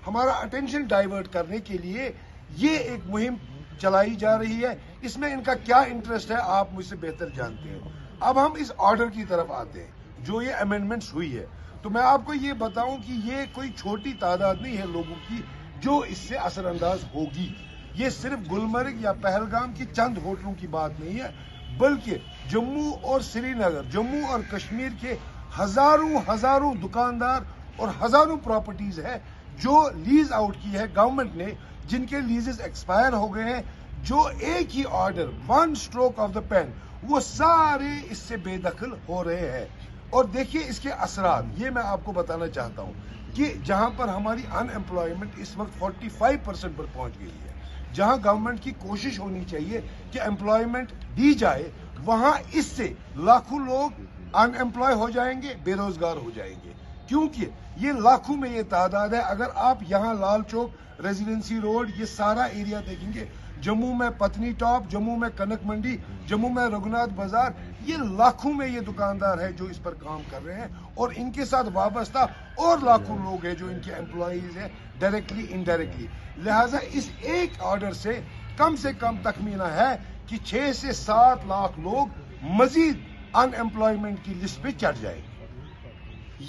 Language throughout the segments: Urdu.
ہمارا اٹینشن ڈائیورٹ کرنے کے لیے یہ ایک مہم چلائی جا رہی ہے. اس میں ان کا کیا انٹرسٹ ہے آپ مجھ سے بہتر جانتے ہیں. اب ہم اس آرڈر کی طرف آتے ہیں جو یہ امینڈمنٹس ہوئی ہے. تو میں آپ کو یہ بتاؤں کہ یہ کوئی چھوٹی تعداد نہیں ہے لوگوں کی جو اس سے اثر انداز ہوگی. یہ صرف گلمرگ یا پہلگام کی چند ہوٹلوں کی بات نہیں ہے بلکہ جموں اور سری نگر، جموں اور کشمیر کے ہزاروں دکاندار اور ہزاروں پراپرٹیز ہے جو لیز آؤٹ کی ہے گورنمنٹ نے، جن کے لیزز ایکسپائر ہو گئے ہیں، جو ایک ہی order one stroke of the pen وہ سارے اس سے بے دخل ہو رہے ہیں. اور دیکھیے اس کے اثرات، یہ میں آپ کو بتانا چاہتا ہوں کہ جہاں پر ہماری ان ایمپلائمنٹ اس وقت 45% پر پہنچ گئی ہے، جہاں گورنمنٹ کی کوشش ہونی چاہیے کہ امپلائمنٹ دی جائے، وہاں اس سے لاکھوں لوگ ان ایمپلائی ہو جائیں گے، بے روزگار ہو جائیں گے. کیونکہ یہ لاکھوں میں یہ تعداد ہے. اگر آپ یہاں لال چوک، ریزیڈنسی روڈ، یہ سارا ایریا دیکھیں گے، جموں میں پتنی ٹاپ، جموں میں کنک منڈی، جموں میں رگھناتھ بازار، یہ لاکھوں میں یہ دکاندار ہے جو اس پر کام کر رہے ہیں اور ان کے ساتھ وابستہ اور لاکھوں لوگ ہیں جو ان کے امپلائیز ہیں ڈائریکٹلی انڈائریکٹلی. لہٰذا اس ایک آرڈر سے کم تخمینہ ہے کہ 6 سے 7 لاکھ لوگ مزید ان ایمپلائمنٹ کی لسٹ پہ چڑھ جائیں گے.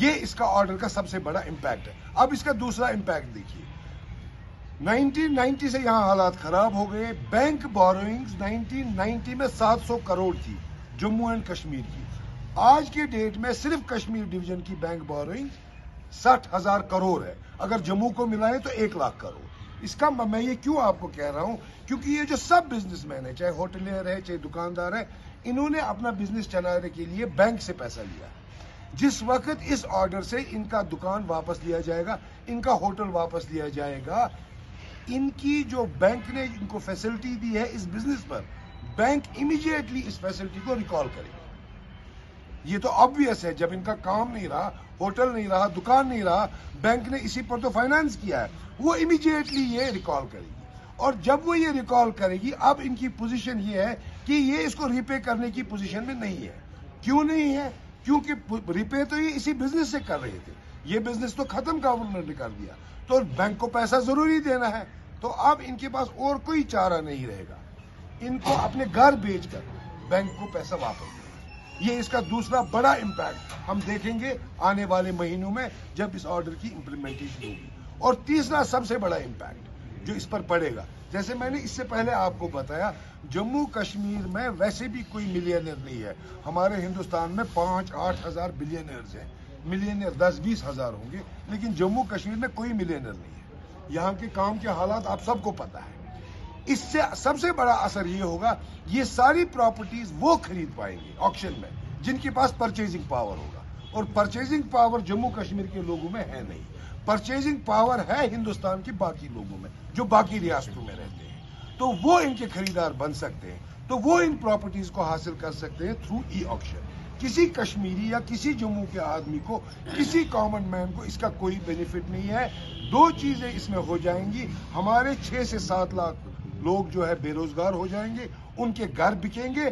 یہ اس کا آرڈر کا سب سے بڑا امپیکٹ ہے. اب اس کا دوسرا امپیکٹ دیکھیے. 1990 سے یہاں حالات خراب ہو گئے. بینک بوروئنگز 1990 میں 700 کروڑ تھی جموں اینڈ کشمیر کی. آج کے ڈیٹ میں صرف کشمیر ڈویژن کی بینک بوروئنگ 60,000 کروڑ ہے. اگر جموں کو ملائے تو 1 لاکھ کروڑ. اس کا میں یہ کیوں آپ کو کہہ رہا ہوں، کیونکہ یہ جو سب بزنس مین ہے، چاہے ہوٹلیر ہے، چاہے دکاندار ہے، انہوں نے اپنا بزنس چلانے کے لیے بینک سے پیسہ لیا. جس وقت اس آرڈر سے ان کا دکان واپس لیا جائے گا، ان کا ہوٹل واپس لیا جائے گا، ان کی جو بینک نے ان کو فیسلٹی دی ہے اس بزنس پر، بینک امیڈیٹلی اس فیسلٹی کو ریکال کرے گا. یہ تو آبویس ہے. جب ان کا کام نہیں رہا، ہوٹل نہیں رہا، دکان نہیں رہا، بینک نے اسی پر تو فائنانس کیا ہے، وہ امیڈیٹلی یہ ریکال کرے گی. اور جب وہ یہ ریکال کرے گی، اب ان کی پوزیشن یہ ہے کہ یہ اس کو ریپے کرنے کی پوزیشن میں نہیں ہے. کیوں نہیں ہے؟ کیونکہ ریپے تو یہ اسی بزنس سے کر رہے تھے. یہ بزنس تو ختم گورنمنٹ نے کر دیا، تو بینک کو پیسہ ضروری دینا ہے. تو اب ان کے پاس اور کوئی چارہ نہیں رہے گا، ان کو اپنے گھر بیچ کر بینک کو پیسہ واپس دینا. یہ اس کا دوسرا بڑا امپیکٹ ہم دیکھیں گے آنے والے مہینوں میں جب اس آرڈر کی امپلیمنٹیشن ہوگی. اور تیسرا سب سے بڑا امپیکٹ جو اس پر پڑے گا، جیسے میں نے اس سے پہلے آپ کو بتایا، جموں کشمیر میں ویسے بھی کوئی ملینئر نہیں ہے. ہمارے ہندوستان میں 5-8 ہزار بلینئرز ہیں. ملینئر 10-20 ہزار ہوں گے، لیکن جموں کشمیر میں کوئی ملینئر نہیں ہے. یہاں کے کام کے حالات آپ سب کو پتہ ہے. اس سے سب سے بڑا اثر یہ ہوگا، یہ ساری پراپرٹیز وہ خرید پائیں گے آکشن میں جن کے پاس پرچیزنگ پاور ہوگا. اور پرچیزنگ پاور جموں کشمیر کے لوگوں میں ہے نہیں. پرچیزنگ پاور ہے ہندوستان کے باقی لوگوں میں جو باقی ریاستوں میں رہتے ہیں. تو وہ ان کے خریدار بن سکتے ہیں، تو وہ ان پراپرٹیز کو حاصل کر سکتے ہیں تھرو ای آکشن. کسی کشمیری یا کسی جموں کے آدمی کو، کسی کامن مین کو اس کا کوئی بینیفٹ نہیں ہے. 2 چیزیں اس میں ہو جائیں گی. ہمارے 6 سے 7 لاکھ لوگ جو ہے بے روزگار ہو جائیں گے، ان کے گھر بکیں گے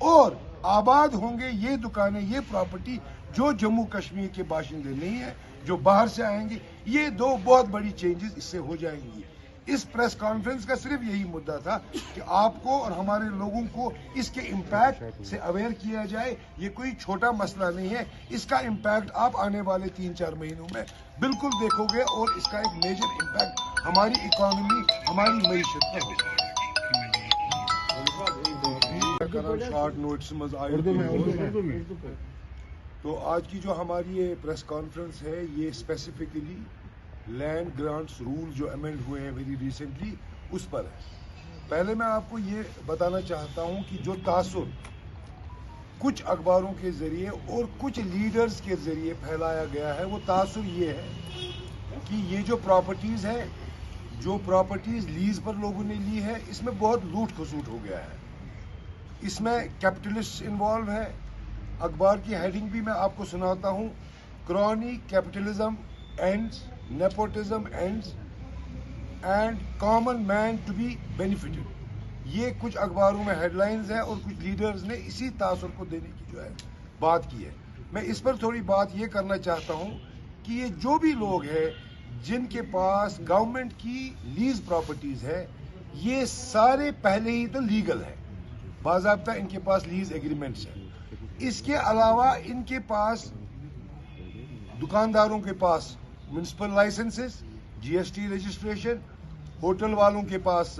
اور آباد ہوں گے یہ دکانیں، یہ پراپرٹی جو جموں کشمیر کے باشندے نہیں ہیں، جو باہر سے آئیں گے. یہ 2 بہت بڑی چینجز اس سے ہو جائیں گی. اس پریس کانفرنس کا صرف یہی مدعا تھا کہ آپ کو اور ہمارے لوگوں کو اس کے امپیکٹ سے اویئر کیا جائے. یہ کوئی چھوٹا مسئلہ نہیں ہے. اس کا امپیکٹ آپ آنے والے 3-4 مہینوں میں بالکل دیکھو گے اور اس کا ایک میجر امپیکٹ ہماری اکانومی، ہماری معیشت پر ہوگا. شارٹ نوٹس مز آئے تو آج کی جو ہماری یہ پریس کانفرنس ہے، یہ اسپیسیفکلی لینڈ گرانٹس رول جو امینڈ ہوئے ہیں ویری ریسنٹلی اس پر ہے. پہلے میں آپ کو یہ بتانا چاہتا ہوں کہ جو تاثر کچھ اخباروں کے ذریعے اور کچھ لیڈرز کے ذریعے پھیلایا گیا ہے، وہ تاثر یہ ہے کہ یہ جو پراپرٹیز ہے، جو پراپرٹیز لیز پر لوگوں نے لی ہے، اس میں بہت لوٹ کھسوٹ ہو گیا ہے. اس میں کیپٹلسٹ انوالو ہے. اخبار کی ہیڈنگ بھی میں آپ کو سناتا ہوں: crony capitalism ends, nepotism ends and common man to be benefited. یہ کچھ اخباروں میں ہیڈ لائنز ہیں اور کچھ لیڈرز نے اسی تاثر کو دینے کی جو ہے بات کی ہے. میں اس پر تھوڑی بات یہ کرنا چاہتا ہوں کہ یہ جو بھی لوگ ہیں جن کے پاس گورنمنٹ کی لیز پراپرٹیز ہے یہ سارے پہلے ہی تو لیگل ہے، باضابطہ ان کے پاس لیز ایگریمنٹس ہیں. اس کے علاوہ ان کے پاس دکانداروں کے پاس میونسپل لائسنسز، جی ایس ٹی رجسٹریشن، ہوٹل والوں کے پاس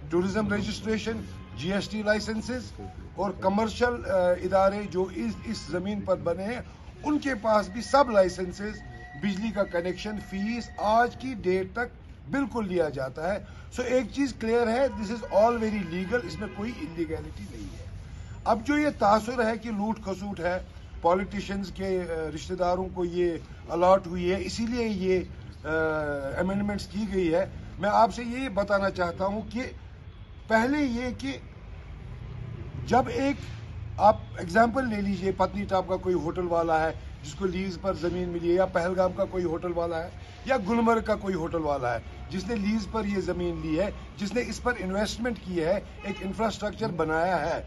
ٹورزم رجسٹریشن، جی ایس ٹی لائسنسز، اور کمرشل ادارے جو اس زمین پر بنے ہیں ان کے پاس بھی سب لائسنسز، بجلی کا کنیکشن، فیس آج کی ڈیٹ تک بالکل لیا جاتا ہے. سو ایک چیز کلیئر ہے، دس از آل ویری لیگل، اس میں کوئی انلیگیلٹی نہیں ہے. اب جو یہ تاثر ہے کہ لوٹ کھسوٹ ہے، پولیٹیشنز کے رشتہ داروں کو یہ الاٹ ہوئی ہے، اسی لیے یہ امینڈمنٹس کی گئی ہے. میں آپ سے یہ بتانا چاہتا ہوں کہ پہلے یہ کہ جب ایک آپ ایگزامپل لے لیجئے، پتنی ٹاپ کا کوئی ہوٹل والا ہے جس کو لیز پر زمین ملی ہے، یا پہلگام کا کوئی ہوٹل والا ہے، یا گلمرگ کا کوئی ہوٹل والا ہے جس نے لیز پر یہ زمین لی ہے، جس نے اس پر انویسٹمنٹ کی ہے، ایک انفراسٹرکچر بنایا ہے،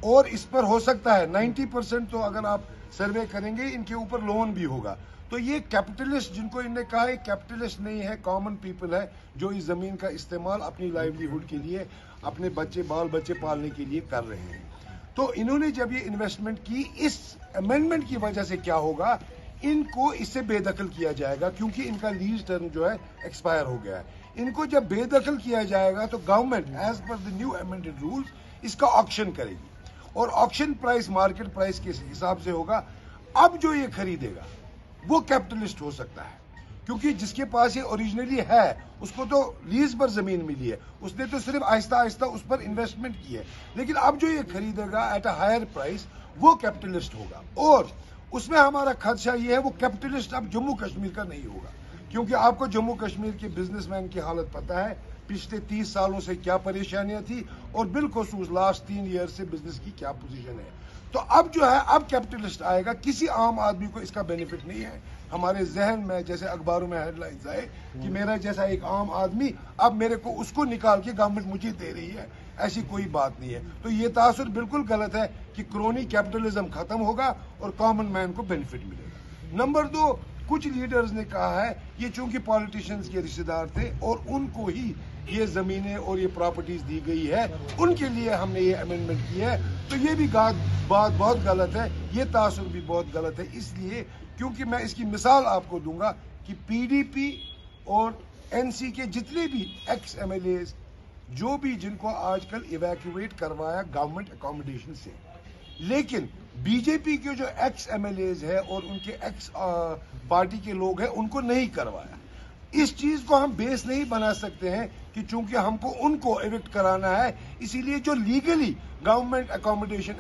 اور اس پر ہو سکتا ہے 90% تو اگر آپ سروے کریں گے ان کے اوپر لون بھی ہوگا. تو یہ کیپٹلسٹ جن کو ان نے کہا ہے کیپٹلسٹ نہیں ہے، کامن پیپل ہے جو اس زمین کا استعمال اپنی لائیولیہوڈ کے لیے، اپنے بال بچے پالنے کے لیے کر رہے ہیں. تو انہوں نے جب یہ انویسٹمنٹ کی، اس امینڈمنٹ کی وجہ سے کیا ہوگا، ان کو اس سے بے دخل کیا جائے گا کیونکہ ان کا لیز ٹرم جو ہے ایکسپائر ہو گیا ہے. ان کو جب بے دخل کیا جائے گا تو گورنمنٹ ایز پر دی نیو امینڈڈ رولز اس کا آکشن کرے گی، اور آکشن پرائس مارکیٹ پرائس کے حساب سے ہوگا. اب جو یہ خریدے گا وہ کیپٹلسٹ ہو سکتا ہے کیونکہ جس کے پاس یہ اوریجنلی ہے اس کو تو لیز پر زمین ملی ہے، اس نے تو صرف آہستہ آہستہ اس پر انویسٹمنٹ کی ہے. لیکن اب جو یہ خریدے گا ایٹ اے ہائر پرائس وہ کیپٹلسٹ ہوگا، اور اس میں ہمارا خدشہ یہ ہے وہ کیپٹلسٹ اب جموں کشمیر کا نہیں ہوگا، کیونکہ آپ کو جموں کشمیر کے بزنس مین کی حالت پتہ ہے پچھلے 30 سالوں سے کیا پریشانیاں تھی، اور بالخصوص لاسٹ 3 ایئر سے بزنس کی کیا پوزیشن ہے. تو اب جو ہے اب کیپٹلسٹ آئے گا، کسی عام آدمی کو اس کا بینیفٹ نہیں ہے. ہمارے ذہن میں جیسے اخباروں میں ہیڈ لائنز آئے کہ میرا جیسا ایک عام آدمی اب میرے کو اس کو نکال کے گورنمنٹ مجھے دے رہی ہے، ایسی کوئی بات نہیں ہے. تو یہ تاثر بالکل غلط ہے کہ کرونی کیپٹلزم ختم ہوگا اور کامن مین کو بینیفٹ ملے گا. نمبر 2، کچھ لیڈرز نے کہا ہے یہ چونکہ پولیٹیشنز کے رشتہ دار تھے اور ان کو ہی یہ زمینیں اور یہ پراپرٹیز دی گئی ہے، ان کے لیے ہم نے یہ امینڈمنٹ کی ہے. تو یہ بھی بات بہت غلط ہے، یہ تاثر بھی بہت غلط ہے. اس لیے کیونکہ میں اس کی مثال آپ کو دوں گا کہ پی ڈی پی اور این سی کے جتنے بھی ایکس ایم ایل ایز جو بھی جن کو آج کل ایویکویٹ کروایا گورنمنٹ اکاموڈیشن سے، لیکن بی جے پی کے جو ایکس ایم ایل ایز ہے اور ان کے ایکس پارٹی کے لوگ ہیں ان کو نہیں کروایا. اس چیز کو ہم بیس نہیں بنا سکتے ہیں کہ چونکہ ہم کو ان کو ایوکٹ کرانا ہے، اسی لیے جو لیگلی گورنمنٹ اکاموڈیشن